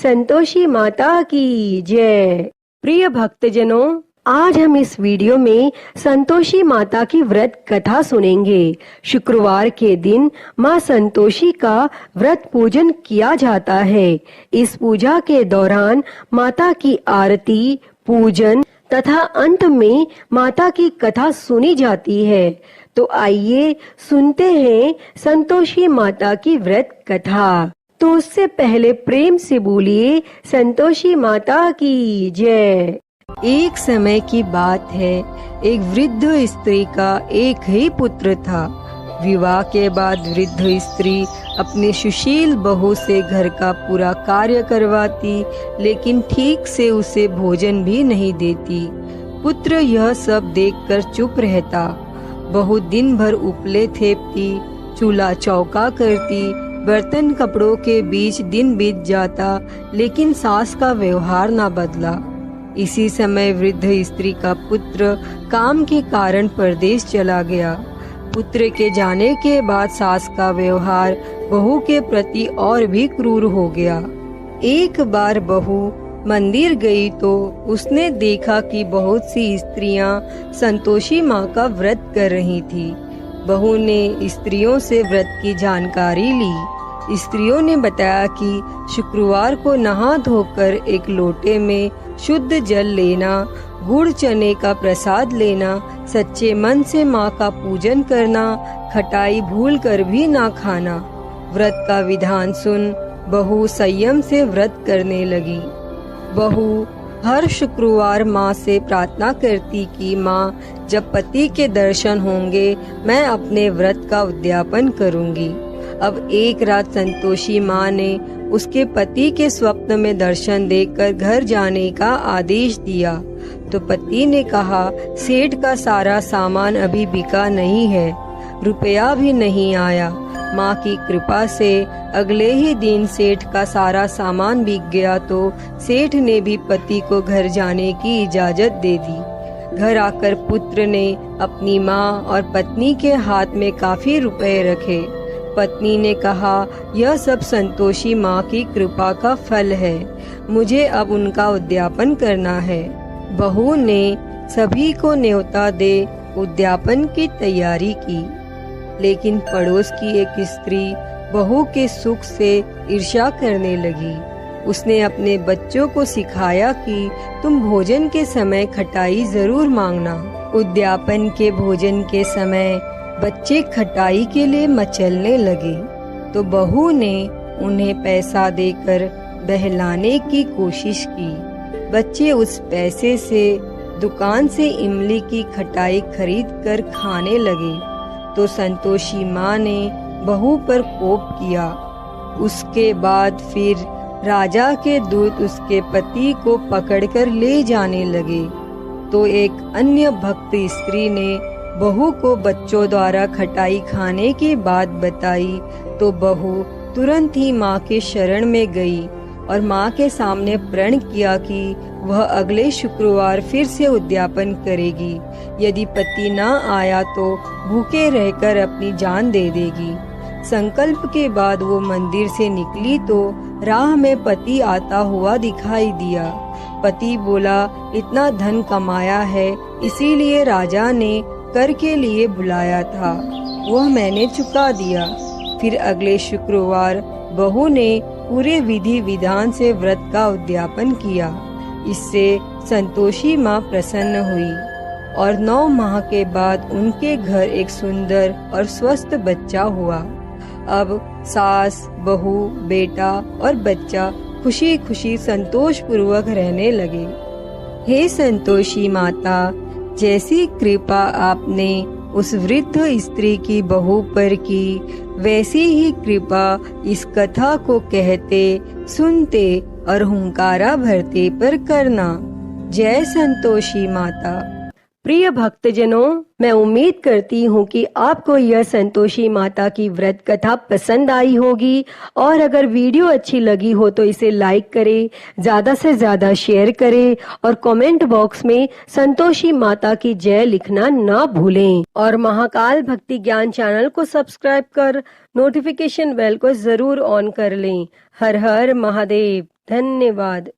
संतोषी माता की जय। प्रिय भक्तजनों, आज हम इस वीडियो में संतोषी माता की व्रत कथा सुनेंगे। शुक्रवार के दिन माँ संतोषी का व्रत पूजन किया जाता है। इस पूजा के दौरान माता की आरती, पूजन तथा अंत में माता की कथा सुनी जाती है। तो आइए सुनते हैं संतोषी माता की व्रत कथा। तो उससे पहले प्रेम से बोलिए संतोषी माता की जय। एक समय की बात है, एक वृद्ध स्त्री का एक ही पुत्र था। विवाह के बाद वृद्ध स्त्री अपने सुशील बहू से घर का पूरा कार्य करवाती, लेकिन ठीक से उसे भोजन भी नहीं देती। पुत्र यह सब देखकर चुप रहता। बहू दिन भर उपले थेपती, चूल्हा चौका करती, बर्तन कपड़ों के बीच दिन बीत जाता, लेकिन सास का व्यवहार ना बदला। इसी समय वृद्ध स्त्री का पुत्र काम के कारण परदेश चला गया। पुत्र के जाने के बाद सास का व्यवहार बहू के प्रति और भी क्रूर हो गया। एक बार बहू मंदिर गई तो उसने देखा कि बहुत सी स्त्रियां संतोषी माँ का व्रत कर रही थी। बहू ने स्त्रियों से व्रत की जानकारी ली। स्त्रियों ने बताया कि शुक्रवार को नहा धोकर एक लोटे में शुद्ध जल लेना, गुड़ चने का प्रसाद लेना, सच्चे मन से माँ का पूजन करना, खटाई भूल कर भी ना खाना। व्रत का विधान सुन बहू संयम से व्रत करने लगी। बहू हर शुक्रवार माँ से प्रार्थना करती कि माँ, जब पति के दर्शन होंगे मैं अपने व्रत का उद्यापन करूँगी। अब एक रात संतोषी माँ ने उसके पति के स्वप्न में दर्शन देखकर घर जाने का आदेश दिया। तो पति ने कहा, सेठ का सारा सामान अभी बिका नहीं है, रुपया भी नहीं आया। माँ की कृपा से अगले ही दिन सेठ का सारा सामान बिक गया तो सेठ ने भी पति को घर जाने की इजाजत दे दी। घर आकर पुत्र ने अपनी माँ और पत्नी के हाथ में काफी रुपए रखे। पत्नी ने कहा, यह सब संतोषी माँ की कृपा का फल है, मुझे अब उनका उद्यापन करना है। बहू ने सभी को न्योता दे उद्यापन की तैयारी की, लेकिन पड़ोस की एक स्त्री बहू के सुख से ईर्ष्या करने लगी। उसने अपने बच्चों को सिखाया कि तुम भोजन के समय खटाई जरूर मांगना। उद्यापन के भोजन के समय बच्चे खटाई के लिए मचलने लगे तो बहू ने उन्हें पैसा देकर बहलाने की कोशिश की। बच्चे उस पैसे से दुकान से इमली की खटाई खरीद कर खाने लगे तो संतोषी माँ ने बहू पर कोप किया। उसके बाद फिर राजा के दूत उसके पति को पकड़कर ले जाने लगे तो एक अन्य भक्त स्त्री ने बहू को बच्चों द्वारा खटाई खाने की बात बताई तो बहू तुरंत ही माँ के शरण में गई और माँ के सामने प्रण किया कि वह अगले शुक्रवार फिर से उद्यापन करेगी। यदि पति न आया तो भूखे रहकर अपनी जान दे देगी। संकल्प के बाद वो मंदिर से निकली तो राह में पति आता हुआ दिखाई दिया। पति बोला, इतना धन कमाया है इसीलिए राजा ने कर के लिए बुलाया था, वह मैंने चुका दिया। फिर अगले शुक्रवार बहू ने पूरे विधि विधान से व्रत का उद्यापन किया। इससे संतोषी माँ प्रसन्न हुई और 9 माह के बाद उनके घर एक सुंदर और स्वस्थ बच्चा हुआ। अब सास, बहू, बेटा और बच्चा खुशी खुशी संतोष पूर्वक रहने लगे। हे संतोषी माता, जैसी कृपा आपने उस वृद्ध स्त्री की बहू पर की, वैसी ही कृपा इस कथा को कहते, सुनते और हुंकारा भरते पर करना। जय संतोषी माता। प्रिय भक्तजनों, मैं उम्मीद करती हूँ कि आपको यह संतोषी माता की व्रत कथा पसंद आई होगी और अगर वीडियो अच्छी लगी हो तो इसे लाइक करें, ज्यादा से ज्यादा शेयर करें और कमेंट बॉक्स में संतोषी माता की जय लिखना ना भूलें और महाकाल भक्ति ज्ञान चैनल को सब्सक्राइब कर नोटिफिकेशन बेल को जरूर ऑन कर लें। हर हर महादेव। धन्यवाद।